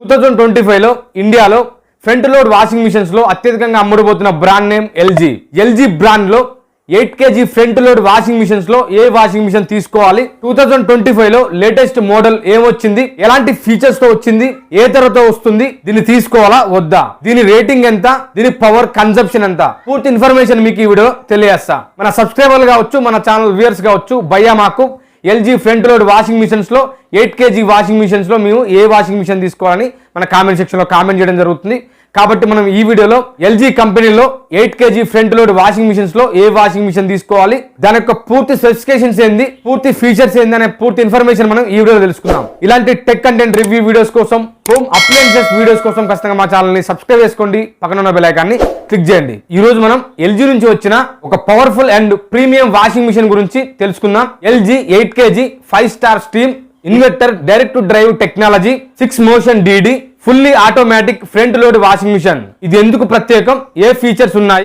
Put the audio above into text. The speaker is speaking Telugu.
2025 లో ఇండియాలో ఫ్రంట్ లోడ్ వాషింగ్ మిషన్స్ లో అత్యధికంగా అమ్ముడుపోతున్న brand name LG. LG brand లో 8 kg front load washing machines లో ఏ వాషింగ్ మిషన్ తీసుకోవాలి, 2025 లో లేటెస్ట్ మోడల్ ఏమొచ్చింది, ఎలాంటి ఫీచర్స్ తో వచ్చింది, ఏ ధరతో వస్తుంది, దీన్ని తీసుకోవాలా వద్దా, దీని రేటింగ్ ఎంత, దీని పవర్ కన్సంప్షన్ ఎంత, పూర్తి ఇన్ఫర్మేషన్ మీకు ఈ వీడియో తెలియజేస్తా. మన సబ్స్క్రైబర్లు కావచ్చు, మన ఛానల్ వ్యూయర్స్ కావచ్చు, భయ్యా మాకు LG front load washing machines లో 8 kg వాషింగ్ మిషన్స్ లో మేము ఏ వాషింగ్ మిషన్ తీసుకోవాలని మన కామెంట్ సెక్షన్ లో కామెంట్ చేయడం జరుగుతుంది. కాబట్టి మనం ఈ వీడియోలో ఎల్జీ కంపెనీలో 8 kg front load washing machines లో ఏ వాషింగ్ మిషన్ తీసుకోవాలి, దాని యొక్క పూర్తి స్పెసిఫికేషన్స్ ఏంది, పూర్తి ఫీచర్స్ ఏంది అనే పూర్తి ఇన్ఫర్మేషన్ మనం ఈ వీడియోలో తెలుసుకుందాం. ఇలాంటి టెక్ కంటెంట్ రివ్యూ వీడియోస్ కోసం, హోమ్ అప్లయన్సెస్ వీడియోస్ కోసం ఖచ్చితంగా మా ఛానల్ ని సబ్స్క్రైబ్ చేసుకోండి, పక్కన ఉన్న బెల్ ఐకాన్ ని క్లిక్ చేయండి. ఈ రోజు మనం ఎల్జీ నుంచి వచ్చిన ఒక powerful and premium washing machine గురించి తెలుసుకుందాం. LG 8 kg 5-star steam inverter direct to drive technology 6 motion DD fully automatic front load washing machine. ఇది ఎందుకు ప్రత్యేకం, ఏ ఫీచర్స్ ఉన్నాయి,